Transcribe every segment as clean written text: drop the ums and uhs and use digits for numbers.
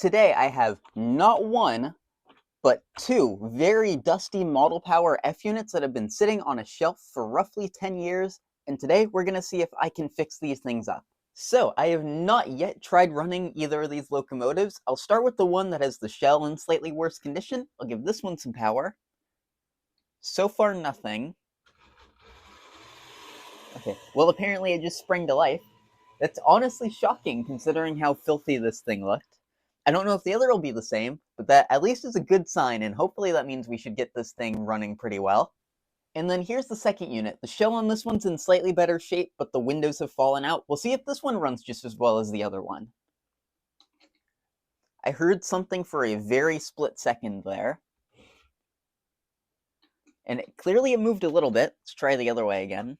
Today I have not one, but two very dusty model power F units that have been sitting on a shelf for roughly 10 years, and today we're going to see if I can fix these things up. So, I have not yet tried running either of these locomotives. I'll start with the one that has the shell in slightly worse condition. I'll give this one some power. So far, nothing. Okay, well apparently it just sprang to life. That's honestly shocking considering how filthy this thing looked. I don't know if the other will be the same, but that at least is a good sign, and hopefully that means we should get this thing running pretty well. And then here's the second unit. The shell on this one's in slightly better shape, but the windows have fallen out. We'll see if this one runs just as well as the other one. I heard something for a very split second there. And clearly it moved a little bit. Let's try the other way again.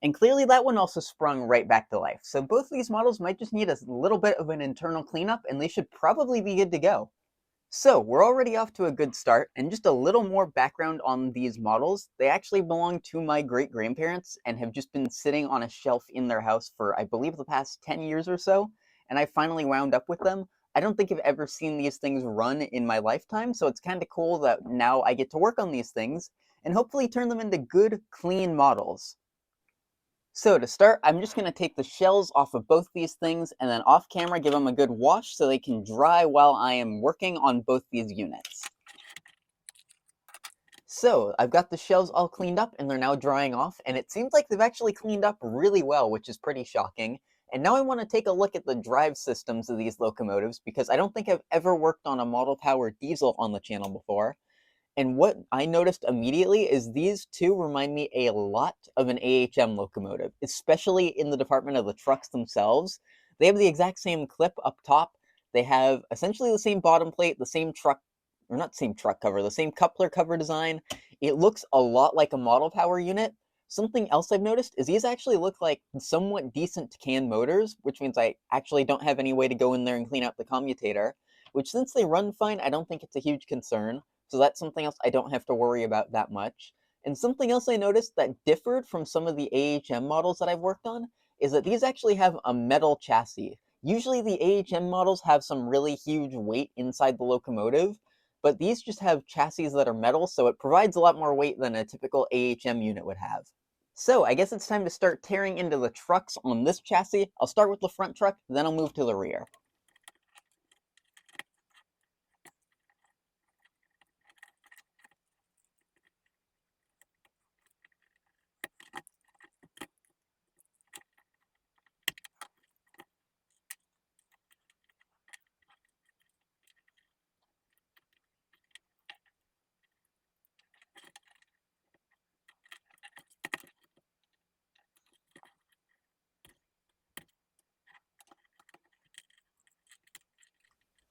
And clearly that one also sprung right back to life. So both of these models might just need a little bit of an internal cleanup, and they should probably be good to go. So we're already off to a good start, and just a little more background on these models. They actually belong to my great-grandparents and have just been sitting on a shelf in their house for, I believe, the past 10 years or so, and I finally wound up with them. I don't think I've ever seen these things run in my lifetime, so it's kind of cool that now I get to work on these things and hopefully turn them into good, clean models. So to start, I'm just going to take the shells off of both these things and then off camera give them a good wash so they can dry while I am working on both these units. So I've got the shells all cleaned up and they're now drying off, and it seems like they've actually cleaned up really well, which is pretty shocking. And now I want to take a look at the drive systems of these locomotives because I don't think I've ever worked on a model powered diesel on the channel before. And what I noticed immediately is these two remind me a lot of an AHM locomotive, especially in the department of the trucks themselves. They have the exact same clip up top. They have essentially the same bottom plate, the same truck, or not same truck cover, the same coupler cover design. It looks a lot like a model power unit. Something else I've noticed is these actually look like somewhat decent CAN motors, which means I actually don't have any way to go in there and clean out the commutator, which since they run fine, I don't think it's a huge concern. So that's something else I don't have to worry about that much. And something else I noticed that differed from some of the AHM models that I've worked on is that these actually have a metal chassis. Usually the AHM models have some really huge weight inside the locomotive, but these just have chassis that are metal, so it provides a lot more weight than a typical AHM unit would have. So I guess it's time to start tearing into the trucks on this chassis. I'll start with the front truck, then I'll move to the rear.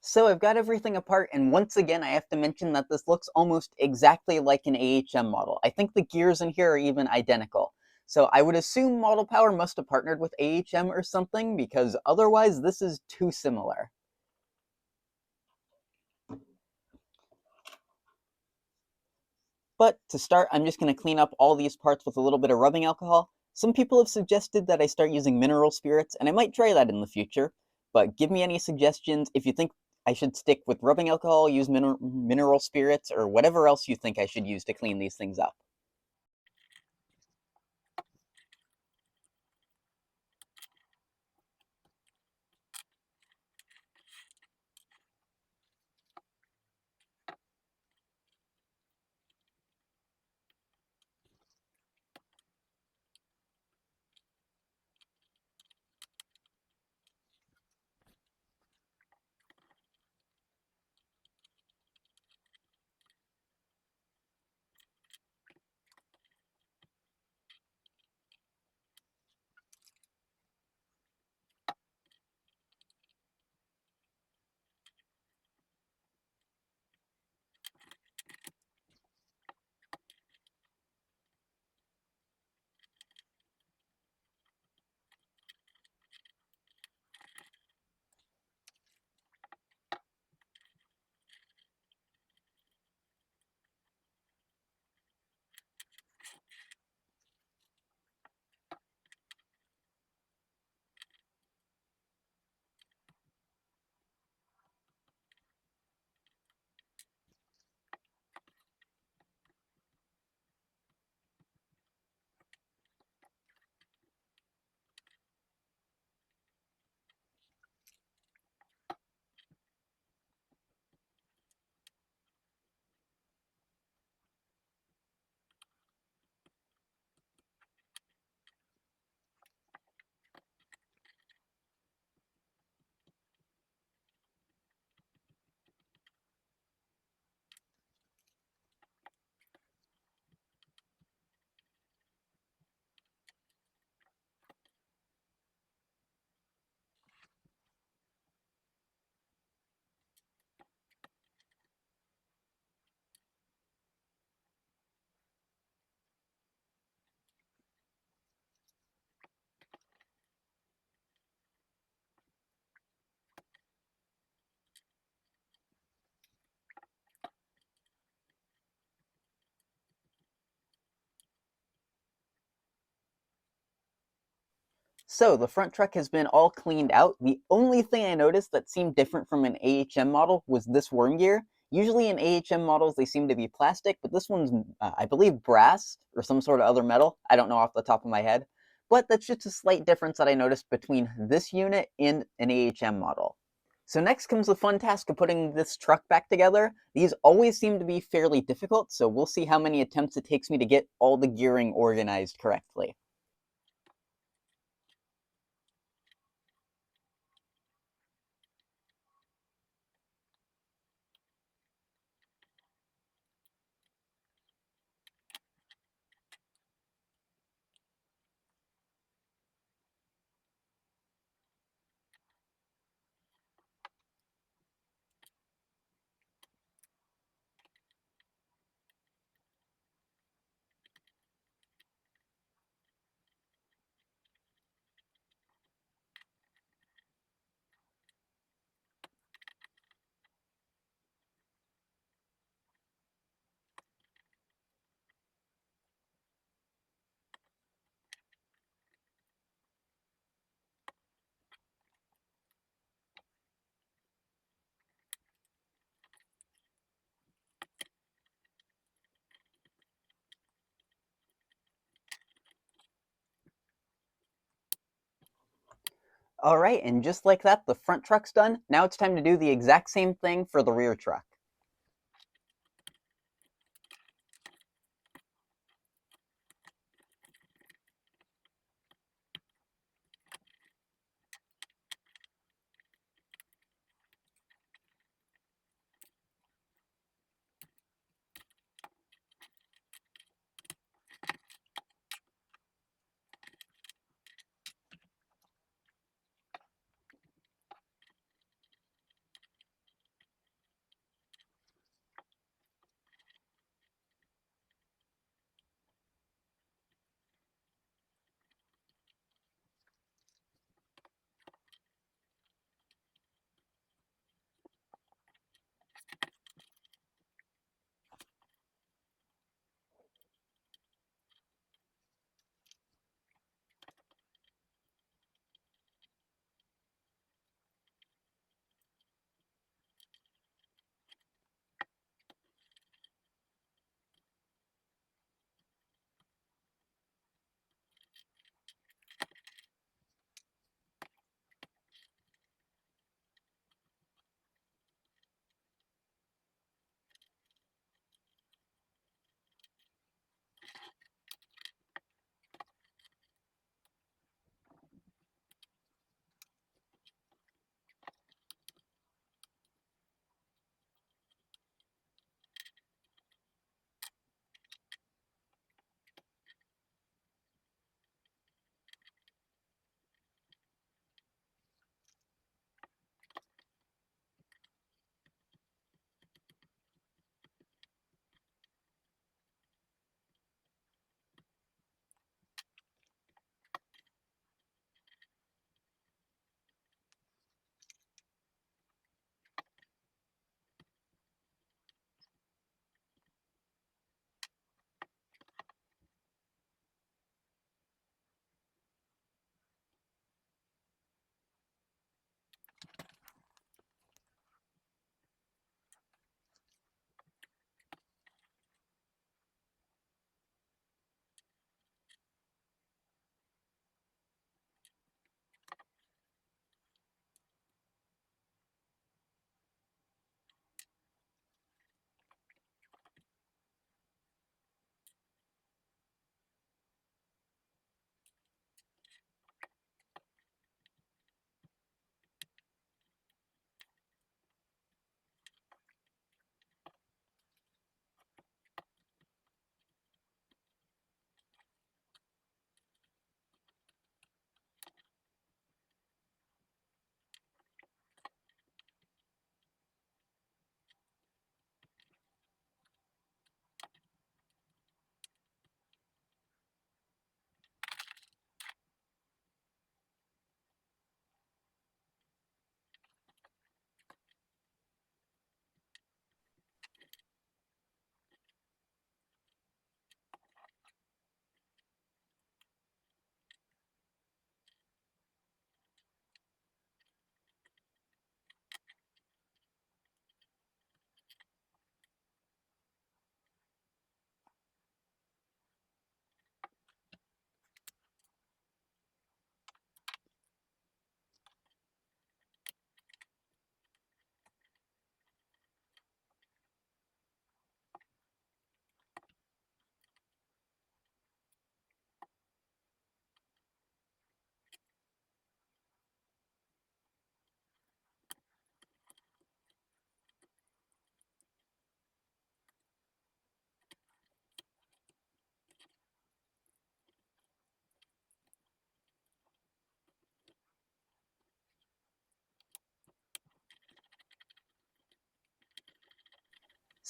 So I've got everything apart, and once again I have to mention that this looks almost exactly like an AHM model. I think the gears in here are even identical. So I would assume Model Power must have partnered with AHM or something, because otherwise this is too similar. But to start, I'm just going to clean up all these parts with a little bit of rubbing alcohol. Some people have suggested that I start using mineral spirits, and I might try that in the future. But give me any suggestions if you think I should stick with rubbing alcohol, use mineral spirits, or whatever else you think I should use to clean these things up. So the front truck has been all cleaned out. The only thing I noticed that seemed different from an AHM model was this worm gear. Usually in AHM models they seem to be plastic, but this one's, I believe, brass or some sort of other metal. I don't know off the top of my head. But that's just a slight difference that I noticed between this unit and an AHM model. So next comes the fun task of putting this truck back together. These always seem to be fairly difficult, so we'll see how many attempts it takes me to get all the gearing organized correctly. All right, and just like that, the front truck's done. Now it's time to do the exact same thing for the rear truck.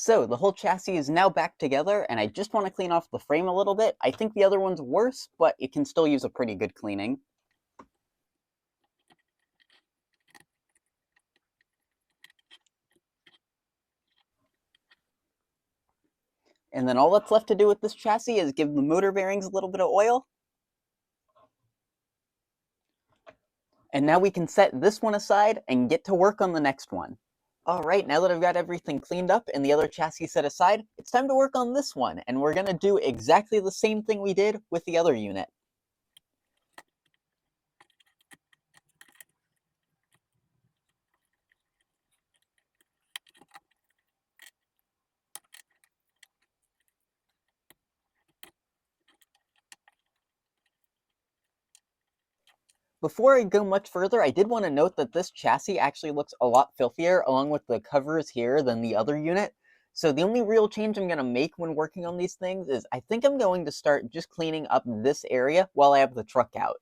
So the whole chassis is now back together, and I just want to clean off the frame a little bit. I think the other one's worse, but it can still use a pretty good cleaning. And then all that's left to do with this chassis is give the motor bearings a little bit of oil. And now we can set this one aside and get to work on the next one. All right, now that I've got everything cleaned up and the other chassis set aside, it's time to work on this one, and we're gonna do exactly the same thing we did with the other unit. Before I go much further, I did want to note that this chassis actually looks a lot filthier along with the covers here than the other unit. So the only real change I'm going to make when working on these things is I think I'm going to start just cleaning up this area while I have the truck out.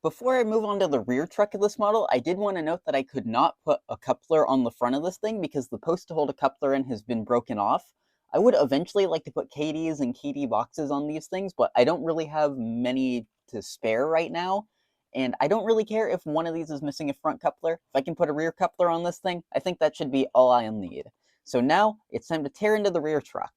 Before I move on to the rear truck of this model, I did want to note that I could not put a coupler on the front of this thing because the post to hold a coupler in has been broken off. I would eventually like to put KDs and KD boxes on these things, but I don't really have many to spare right now. And I don't really care if one of these is missing a front coupler. If I can put a rear coupler on this thing, I think that should be all I'll need. So now it's time to tear into the rear truck.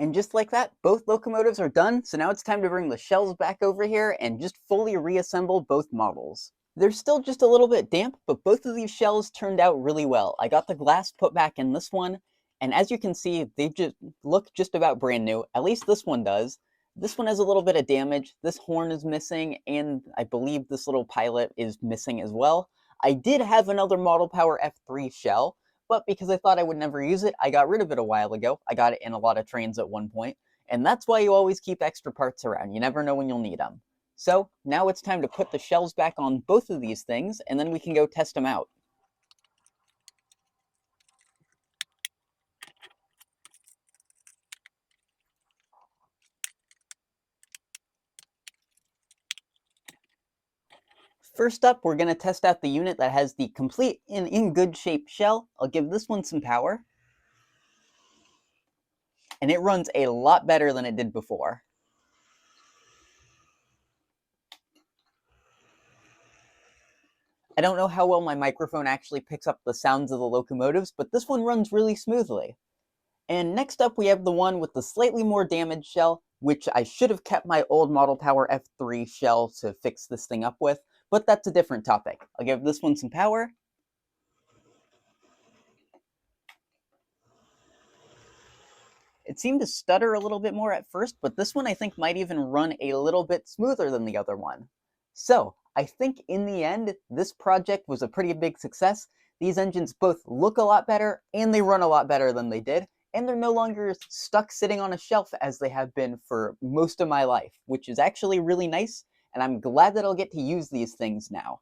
And just like that, both locomotives are done, so now it's time to bring the shells back over here and just fully reassemble both models. They're still just a little bit damp, but both of these shells turned out really well. I got the glass put back in this one, and as you can see, they just look just about brand new. At least this one does. This one has a little bit of damage. This horn is missing, and I believe this little pilot is missing as well. I did have another Model Power F3 shell, but because I thought I would never use it, I got rid of it a while ago. I got it in a lot of trains at one point, and that's why you always keep extra parts around. You never know when you'll need them. So now it's time to put the shells back on both of these things, and then we can go test them out. First up, we're going to test out the unit that has the complete and in good shape shell. I'll give this one some power, and it runs a lot better than it did before. I don't know how well my microphone actually picks up the sounds of the locomotives, but this one runs really smoothly. And next up, we have the one with the slightly more damaged shell, which I should have kept my old Model Power F3 shell to fix this thing up with, but that's a different topic. I'll give this one some power. It seemed to stutter a little bit more at first, but this one I think might even run a little bit smoother than the other one. So, I think in the end, this project was a pretty big success. These engines both look a lot better, and they run a lot better than they did, and they're no longer stuck sitting on a shelf as they have been for most of my life, which is actually really nice, and I'm glad that I'll get to use these things now.